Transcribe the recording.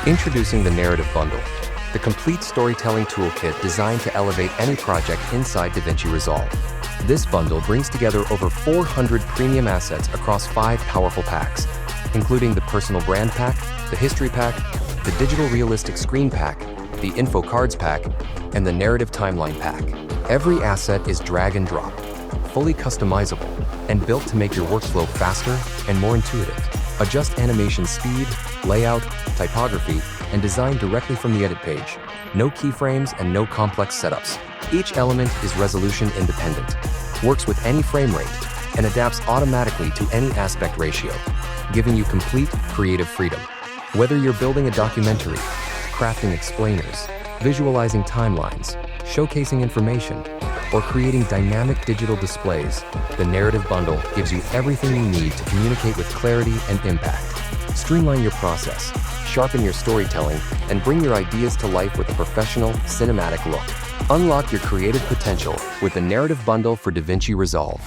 Introducing the Narrative Bundle, the complete storytelling toolkit designed to elevate any project inside DaVinci Resolve. This bundle brings together over 400 premium assets across 5 powerful packs, including the Personal Brand Pack, the History Pack, the Digital Realistic Screen Pack, the Info Cards Pack, and the Narrative Timeline Pack. Every asset is drag and drop, fully customizable, and built to make your workflow faster and more intuitive. Adjust animation speed, layout, typography, and design directly from the edit page. No keyframes and no complex setups. Each element is resolution independent, works with any frame rate, and adapts automatically to any aspect ratio, giving you complete creative freedom. Whether you're building a documentary, crafting explainers, visualizing timelines, showcasing information, or creating dynamic digital displays, the Narrative Bundle gives you everything you need to communicate with clarity and impact. Streamline your process, sharpen your storytelling, and bring your ideas to life with a professional, cinematic look. Unlock your creative potential with the Narrative Bundle for DaVinci Resolve.